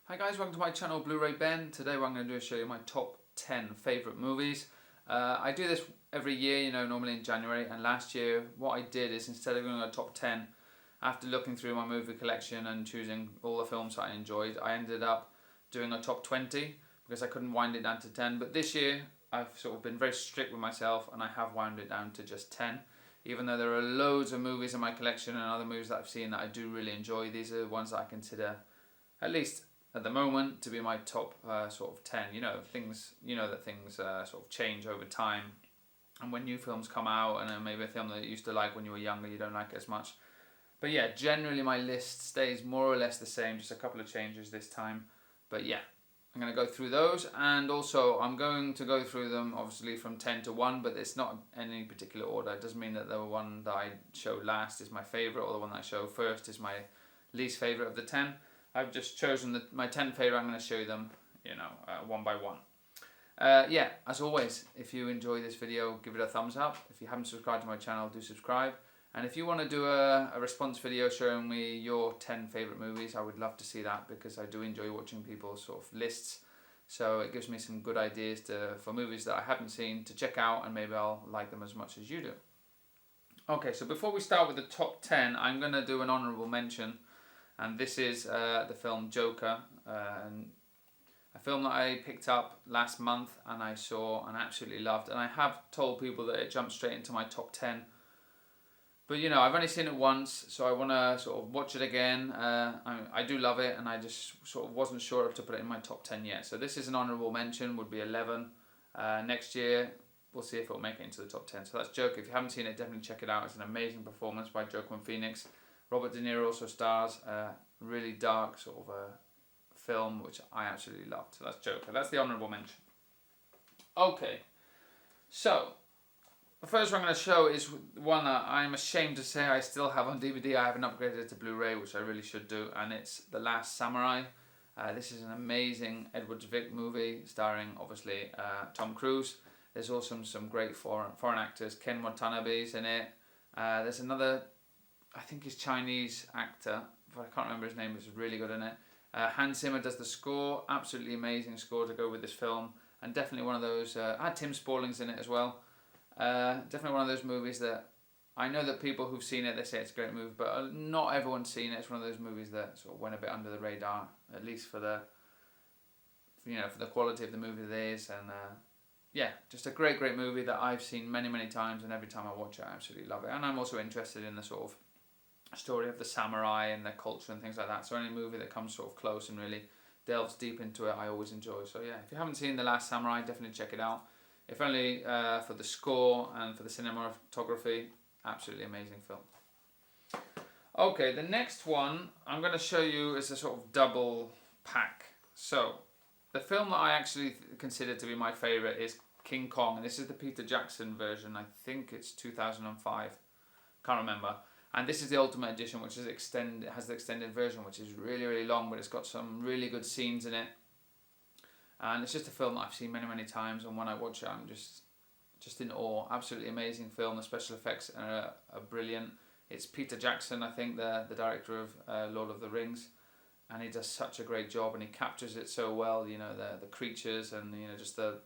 Hi guys, welcome to my channel Blu-ray Ben. Today what I'm going to do is show you my top 10 favourite movies. I do this every year, normally in January, and last year what I did is instead of doing a top 10, after looking through my movie collection and choosing all the films that I enjoyed, I ended up doing a top 20 because I couldn't wind it down to 10. But this year I've sort of been very strict with myself and I have wound it down to just 10. Even though there are loads of movies in my collection and other movies that I've seen that I do really enjoy, these are the ones that I consider, at least at the moment, to be my top sort of 10. Things sort of change over time, and when new films come out and maybe a film that you used to like when you were younger, you don't like it as much. But yeah, generally my list stays more or less the same, just a couple of changes this time. But yeah, I'm going to go through those, and also I'm going to go through them obviously from 10 to 1, but it's not in any particular order. It doesn't mean that the one that I show last is my favourite or the one that I show first is my least favourite of the 10. I've just chosen my 10 favourite. I'm going to show you them, one by one. Yeah, as always, if you enjoy this video, give it a thumbs up. If you haven't subscribed to my channel, do subscribe. And if you want to do a response video showing me your 10 favourite movies, I would love to see that, because I do enjoy watching people's sort of lists. So it gives me some good ideas for movies that I haven't seen to check out, and maybe I'll like them as much as you do. Okay, so before we start with the top 10, I'm going to do an honourable mention. And this is the film Joker, a film that I picked up last month and I saw and absolutely loved. And I have told people that it jumped straight into my top 10. But I've only seen it once, so I want to sort of watch it again. I do love it, and I just sort of wasn't sure if to put it in my top 10 yet. So this is an honourable mention, would be 11. Next year, we'll see if it'll make it into the top 10. So that's Joker. If you haven't seen it, definitely check it out. It's an amazing performance by Joaquin Phoenix. Robert De Niro also stars, a really dark sort of a film which I absolutely loved. So that's Joker. That's the honourable mention. Okay, so the first one I'm going to show is one that I'm ashamed to say I still have on DVD. I haven't upgraded it to Blu-ray, which I really should do, and it's The Last Samurai. This is an amazing Edward Zwick movie starring, obviously, Tom Cruise. There's also some great foreign actors. Ken Watanabe's in it. There's another, I think he's Chinese actor, but I can't remember his name, is really good in it. Hans Zimmer does the score, absolutely amazing score to go with this film, and definitely one of those, Tim Spalling's in it as well. Definitely one of those movies that, I know that people who've seen it, they say it's a great movie, but not everyone's seen it. It's one of those movies that sort of went a bit under the radar, at least for the quality of the movie that it is, and yeah, just a great movie that I've seen many times, and every time I watch it I absolutely love it. And I'm also interested in the sort of story of the samurai and their culture and things like that, so any movie that comes sort of close and really delves deep into it I always enjoy. So yeah, if you haven't seen The Last Samurai, definitely check it out. If only for the score and for the cinematography, absolutely amazing film. Okay, the next one I'm going to show you is a sort of double pack. So the film that I actually consider to be my favourite is King Kong, and this is the Peter Jackson version. I think it's 2005, can't remember. And this is the Ultimate Edition, which is has the extended version, which is really long, but it's got some really good scenes in it. And it's just a film that I've seen many times, and when I watch it, I'm just in awe. Absolutely amazing film. The special effects are brilliant. It's Peter Jackson, I think, the director of Lord of the Rings, and he does such a great job, and he captures it so well. The creatures and just the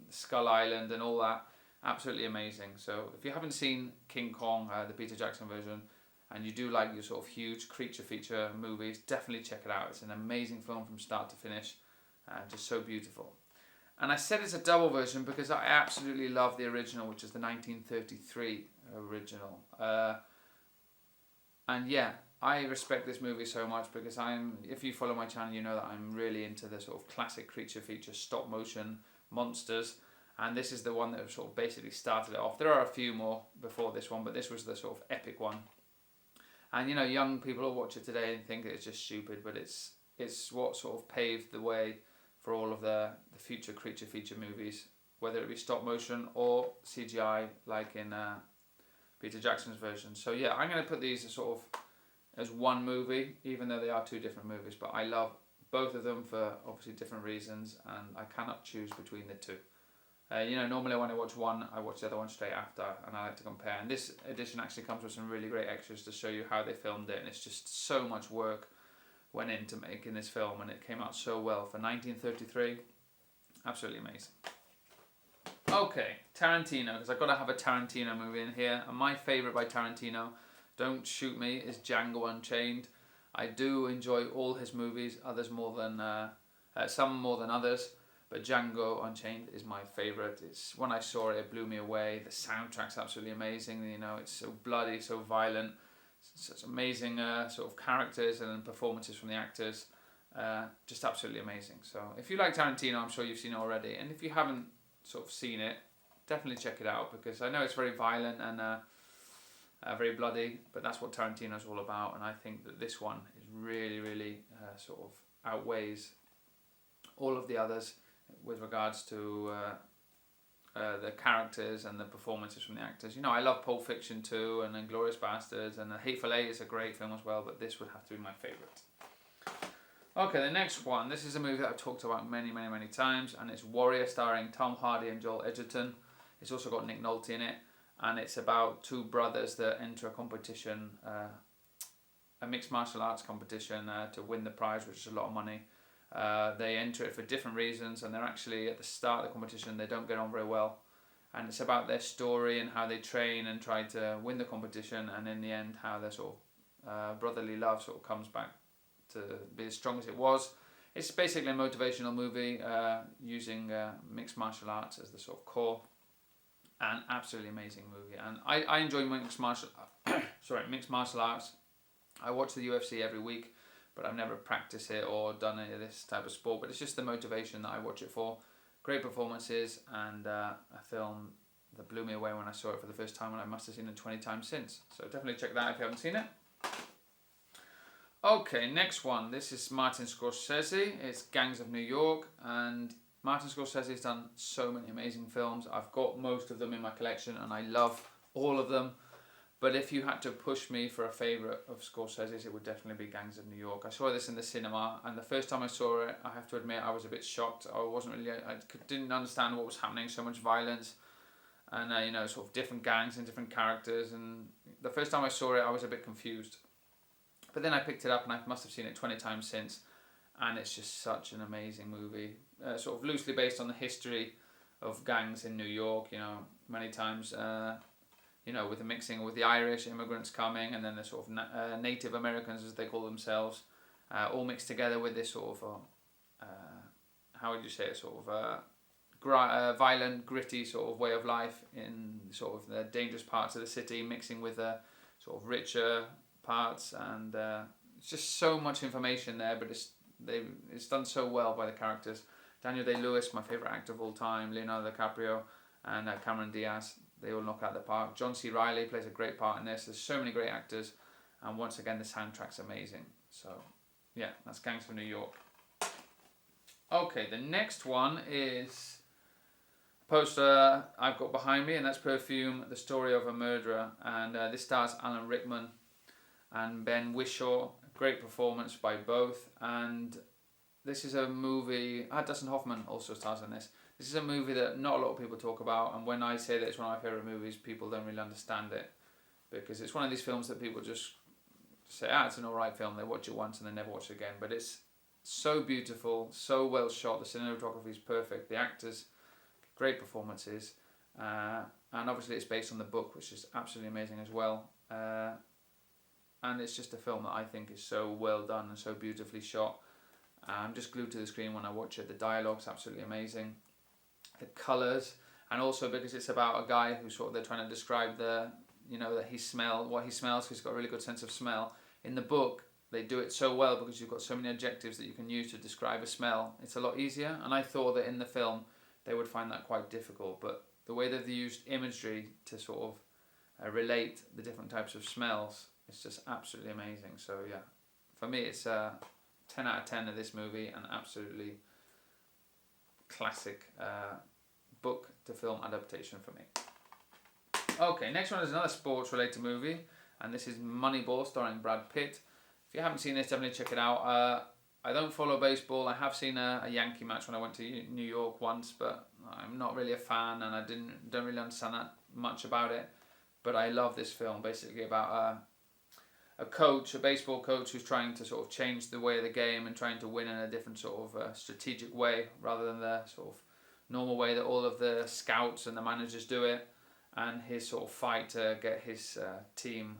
Skull Island and all that. Absolutely amazing. So if you haven't seen King Kong, the Peter Jackson version, and you do like your sort of huge creature feature movies, definitely check it out. It's an amazing film from start to finish, just so beautiful. And I said it's a double version because I absolutely love the original, which is the 1933 original. And yeah, I respect this movie so much because if you follow my channel, you know that I'm really into the sort of classic creature feature stop motion monsters. And this is the one that sort of basically started it off. There are a few more before this one, but this was the sort of epic one. And young people will watch it today and think it's just stupid, but it's what sort of paved the way for all of the future creature feature movies, whether it be stop motion or CGI, like in Peter Jackson's version. So yeah, I'm going to put these as one movie, even though they are two different movies. But I love both of them for obviously different reasons, and I cannot choose between the two. Normally when I watch one, I watch the other one straight after, and I like to compare. And this edition actually comes with some really great extras to show you how they filmed it, and it's just so much work went into making this film, and it came out so well for 1933. Absolutely amazing. Okay, Tarantino, because I've got to have a Tarantino movie in here. And my favourite by Tarantino, don't shoot me, is Django Unchained. I do enjoy all his movies, some more than others, but Django Unchained is my favourite. It's when I saw it, it blew me away. The soundtrack's absolutely amazing. You know, it's so bloody, so violent, such amazing sort of characters and performances from the actors. Just absolutely amazing. So if you like Tarantino, I'm sure you've seen it already, and if you haven't sort of seen it, definitely check it out, because I know it's very violent and very bloody, but that's what Tarantino's all about, and I think that this one is really sort of outweighs all of the others with regards to the characters and the performances from the actors. You know, I love Pulp Fiction too, and Inglourious Basterds, and Hateful Eight is a great film as well, but this would have to be my favourite. Okay, the next one. This is a movie that I've talked about many times, and it's Warrior, starring Tom Hardy and Joel Edgerton. It's also got Nick Nolte in it, and it's about two brothers that enter a competition, a mixed martial arts competition, to win the prize, which is a lot of money. They enter it for different reasons, and they're actually, at the start of the competition, they don't get on very well. And it's about their story and how they train and try to win the competition, and in the end, how their sort of brotherly love sort of comes back to be as strong as it was. It's basically a motivational movie using mixed martial arts as the sort of core. An absolutely amazing movie, and I enjoy mixed martial arts. I watch the UFC every week, but I've never practiced it or done any of this type of sport, but it's just the motivation that I watch it for. Great performances, and a film that blew me away when I saw it for the first time, and I must have seen it 20 times since. So definitely check that out if you haven't seen it. Okay, next one. This is Martin Scorsese. It's Gangs of New York, and Martin Scorsese has done so many amazing films. I've got most of them in my collection, and I love all of them. But if you had to push me for a favourite of Scorsese's, it would definitely be Gangs of New York. I saw this in the cinema, and the first time I saw it, I have to admit, I was a bit shocked. I didn't understand what was happening, so much violence, and you know, sort of different gangs and different characters. And the first time I saw it, I was a bit confused. But then I picked it up, and I must have seen it 20 times since, and it's just such an amazing movie. Sort of loosely based on the history of gangs in New York, you know, many times, you know, with the mixing with the Irish immigrants coming, and then the sort of Native Americans, as they call themselves, all mixed together with this sort of, how would you say it, sort of violent, gritty sort of way of life in sort of the dangerous parts of the city, mixing with the sort of richer parts, and it's just so much information there, but it's done so well by the characters. Daniel Day-Lewis, my favourite actor of all time, Leonardo DiCaprio, and Cameron Diaz, they all knock out the park. John C. Reilly plays a great part in this. There's so many great actors, and once again, the soundtrack's amazing. So, yeah, that's Gangs of New York. Okay, the next one is a poster I've got behind me, and that's Perfume, The Story of a Murderer, and this stars Alan Rickman and Ben Whishaw. Great performance by both, and this is a movie. Dustin Hoffman also stars in this. This is a movie that not a lot of people talk about, and when I say that it's one of my favourite movies, people don't really understand it, because it's one of these films that people just say, it's an alright film, they watch it once and they never watch it again, but it's so beautiful, so well shot, the cinematography is perfect, the actors, great performances, and obviously it's based on the book, which is absolutely amazing as well, and it's just a film that I think is so well done and so beautifully shot. I'm just glued to the screen when I watch it. The dialogue's absolutely amazing, the colours, and also because it's about a guy who sort of, they're trying to describe what he smells, because he's got a really good sense of smell. In the book, they do it so well because you've got so many adjectives that you can use to describe a smell. It's a lot easier, and I thought that in the film they would find that quite difficult, but the way that they've used imagery to sort of relate the different types of smells, it's just absolutely amazing. So yeah, for me it's 10 out of 10 of this movie, an absolutely classic book to film adaptation for me. Okay, next one is another sports related movie, and this is Moneyball, starring Brad Pitt. If you haven't seen this, definitely check it out. I don't follow baseball. I have seen a Yankee match when I went to New York once, but I'm not really a fan, and I don't really understand that much about it. But I love this film, basically about coach, a baseball coach, who's trying to sort of change the way of the game and trying to win in a different sort of strategic way rather than the sort of normal way that all of the scouts and the managers do it, and his sort of fight to get his team,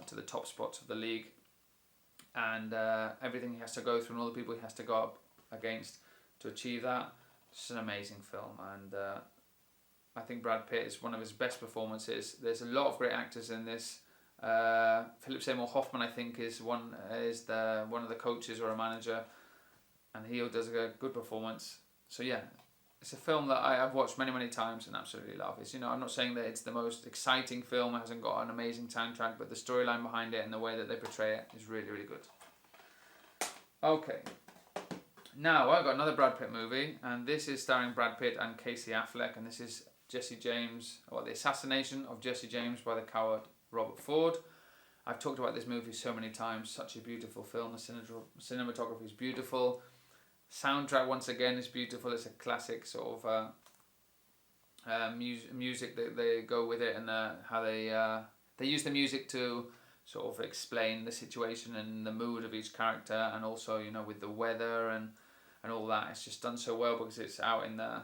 to the top spots of the league, and everything he has to go through and all the people he has to go up against to achieve that. It's an amazing film, and I think Brad Pitt is one of his best performances. There's a lot of great actors in this. Philip Seymour Hoffman, I think, is one of the coaches or a manager, and he does a good performance. So yeah, it's a film that I've watched many times and absolutely love. I'm not saying that it's the most exciting film, it hasn't got an amazing soundtrack, but the storyline behind it and the way that they portray it is really good. Okay, now I've got another Brad Pitt movie, and this is starring Brad Pitt and Casey Affleck, and this is Jesse James, or The Assassination of Jesse James by the Coward Robert Ford. I've talked about this movie so many times. Such a beautiful film. The cinematography is beautiful. Soundtrack, once again, is beautiful. It's a classic sort of music that they go with it, and how they use the music to sort of explain the situation and the mood of each character, and also with the weather and all that. It's just done so well because it's out in the,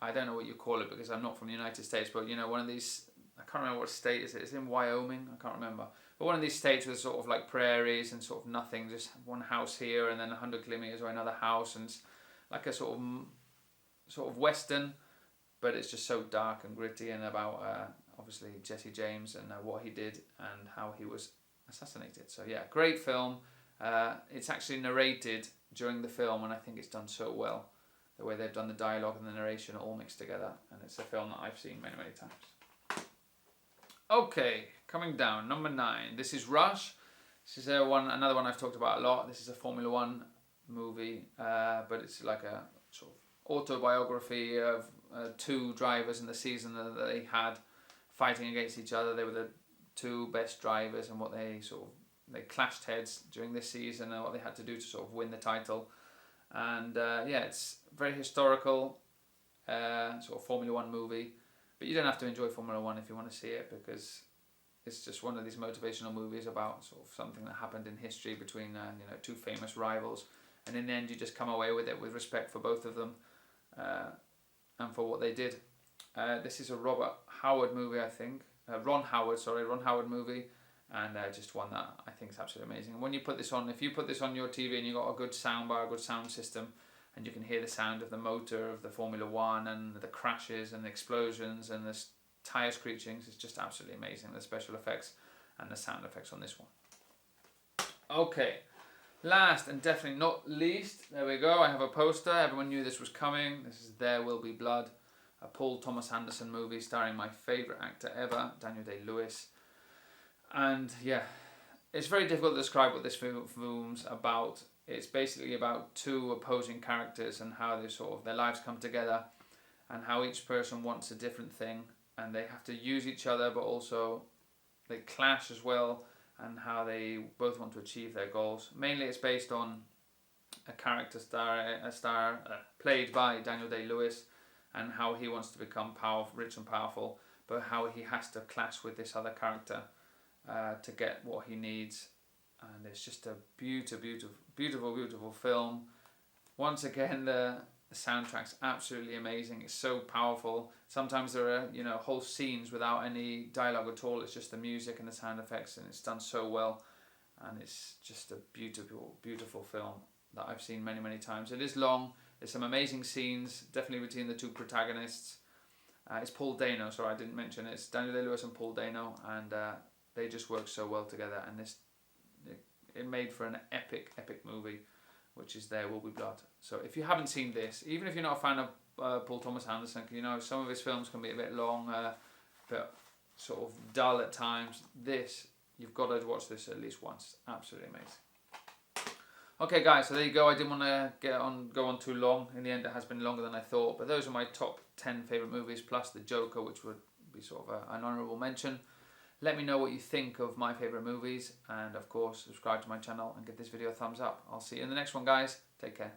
I don't know what you call it because I'm not from the United States, but one of these, I can't remember what state is it. It's in Wyoming. I can't remember. But one of these states with sort of like prairies and sort of nothing, just one house here and then 100 kilometers or another house, and it's like a sort of western, but it's just so dark and gritty, and about obviously Jesse James and what he did and how he was assassinated. So yeah, great film. It's actually narrated during the film, and I think it's done so well. The way they've done the dialogue and the narration all mixed together, and it's a film that I've seen many times. Okay, coming down, number 9. This is Rush. This is another one I've talked about a lot. This is a Formula One movie, but it's like a sort of autobiography of 2 drivers in the season that they had fighting against each other. They were the 2 best drivers, and what they clashed heads during this season and what they had to do to sort of win the title. And yeah, it's very historical, sort of Formula One movie. But you don't have to enjoy Formula One if you want to see it, because it's just one of these motivational movies about sort of something that happened in history between 2 famous rivals, and in the end you just come away with it with respect for both of them and for what they did. This is a Ron Howard movie, movie, and just one that I think is absolutely amazing. And when you put this on, if you put this on your TV and you got a good sound bar, a good sound system, and you can hear the sound of the motor of the Formula One and the crashes and the explosions and the tyre screechings, it's just absolutely amazing, the special effects and the sound effects on this one. Okay, last and definitely not least, there we go, I have a poster. Everyone knew this was coming. This is There Will Be Blood, a Paul Thomas Anderson movie starring my favourite actor ever, Daniel Day-Lewis. And yeah, it's very difficult to describe what this film's about. It's basically about 2 opposing characters and how their lives come together, and how each person wants a different thing, and they have to use each other, but also they clash as well, and how they both want to achieve their goals. Mainly it's based on a character played by Daniel Day-Lewis, and how he wants to become rich and powerful, but how he has to clash with this other character to get what he needs. And it's just a beautiful film. Once again, the soundtrack's absolutely amazing. It's so powerful. Sometimes there are whole scenes without any dialogue at all. It's just the music and the sound effects, and it's done so well. And it's just a beautiful film that I've seen many times. It is long. There's some amazing scenes, definitely between the 2 protagonists. It's Paul Dano, sorry I didn't mention it. It's Daniel Day-Lewis and Paul Dano, and they just work so well together. And it made for an epic movie, which is There Will Be Blood. So if you haven't seen this, even if you're not a fan of Paul Thomas Anderson, some of his films can be a bit long, but sort of dull at times. You've got to watch this at least once. Absolutely amazing. Okay guys, so there you go. I didn't want to go on too long. In the end it has been longer than I thought, but those are my top 10 favourite movies, plus The Joker, which would be sort of an honourable mention. Let me know what you think of my favourite movies, and of course subscribe to my channel and give this video a thumbs up. I'll see you in the next one guys. Take care.